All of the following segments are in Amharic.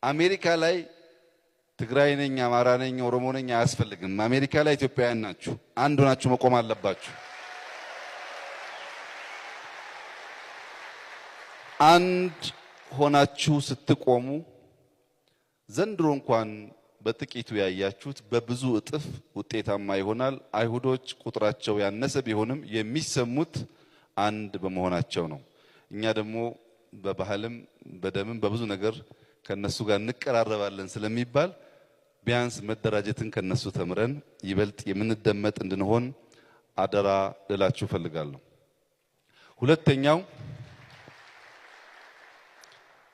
አሜሪካ ላይ ትግራይ ነኝ፣ አማራ ነኝ፣ ኦሮሞ ነኝ አያስፈልግም። አሜሪካ ላይ ኢትዮጵያውያን ናችሁ፣ አንድ ሆናችሁ መቆም አለባችሁ። አንድ ሆናችሁ ስትቆሙ ዘንድሮ እንኳን በጥቂቱ ያያችሁት በብዙ እጥፍ ውጤታማ ይሆናል። አይሁዶች ቁጥራቸው ያነሰ ቢሆንም የሚሰሙት አንድ በመሆናቸው ነው። እኛ ደግሞ በባህልም በደምም በብዙ ነገር ከነሱ ጋር እንቀራረባለን ስለሚባል ቢያንስ መደራጀትን ከነሱ ተምረን ይበልጥ የምንደመጥ እንድንሆን አደራ ልላችሁ ፈልጋለሁ። ሁለተኛው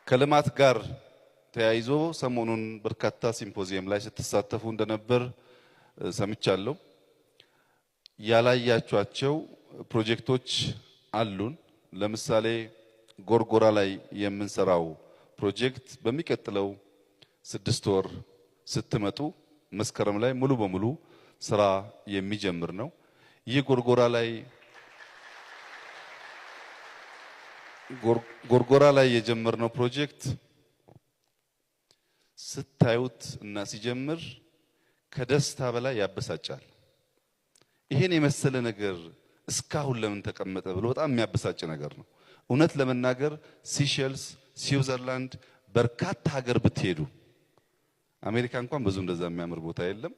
ከልማት ጋር ተያይዞ ሰሞኑን በርካታ ሲምፖዚየም ላይ ስትሳተፉ እንደነበር ሰምቻለሁ። ያላያችኋቸው ፕሮጀክቶች አሉን። ለምሳሌ ጎርጎራ ላይ የምንሰራው ፕሮጀክት በሚቀጥለው 6 ወር ስትመጡ መስከረም ላይ ሙሉ በሙሉ ስራ የሚጀምር ነው። ይህ ጎርጎራ ላይ የጀመርነው ፕሮጀክት ስታዩት እና ሲጀምር ከደስታ በላይ ያበሳጫል። ይሄን የመሰለ ነገር እስካሁን ለምን ተቀመጠ ብሎ በጣም የሚያበሳጭ ነገር ነው። እውነት ለመናገር ሲሸልስ፣ ስዊዘርላንድ በርካታ ሀገር ብትሄዱ አሜሪካ እንኳን ብዙ እንደዛ የሚያምር ቦታ የለም።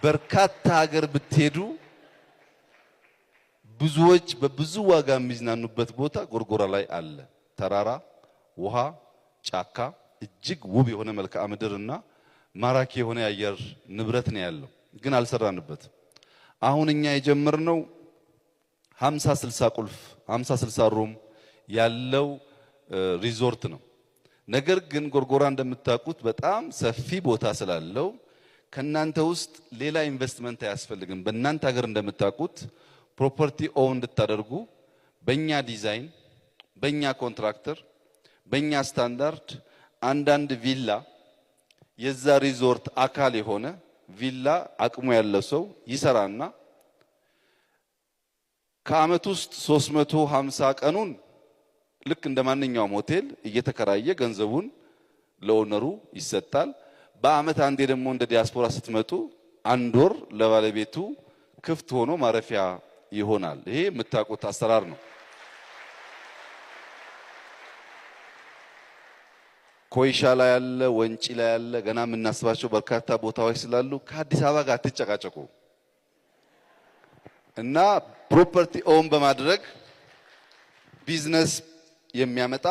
በርካታ ሀገር ብትሄዱ ብዙዎች በብዙ ዋጋ የሚዝናኑበት ቦታ ጎርጎራ ላይ አለ። ተራራ፣ ውሃ፣ ጫካ፣ እጅግ ውብ የሆነ መልክዓ ምድርና ማራኪ የሆነ የአየር ንብረት ነው ያለው። ግን አልሰራንበትም። አሁን እኛ የጀመርነው 50-60 ቁልፍ 50-60 ሩም ያለው ሪዞርት ነው። ነገር ግን ጎርጎራ እንደምታውቁት በጣም ሰፊ ቦታ ስላለው ከናንተ ውስጥ ሌላ ኢንቨስትመንት አያስፈልግም። በእናንተ ሀገር እንደምታውቁት ፕሮፐርቲ ኦውን እንድታደርጉ በእኛ ዲዛይን፣ በእኛ ኮንትራክተር፣ በእኛ ስታንዳርድ አንዳንድ ቪላ የዛ ሪዞርት አካል የሆነ ቪላ አቅሙ ያለው ሰው ይሰራና ከአመት ውስጥ 350 ቀኑን ልክ እንደማንኛውም ሆቴል እየተከራየ ገንዘቡን ለኦነሩ ይሰጣል። በአመት አንዴ ደግሞ እንደ ዲያስፖራ ስትመጡ 1 ወር ለባለቤቱ ክፍት ሆኖ ማረፊያ ይሆናል። ይሄ የምታውቁት አሰራር ነው። ኮይሻ ላይ ያለ፣ ወንጪ ላይ ያለ ገና የምናስባቸው በርካታ ቦታዎች ስላሉ ከአዲስ አበባ ጋር አትጨቃጨቁ እና ፕሮፐርቲ ኦውን በማድረግ ቢዝነስ የሚያመጣ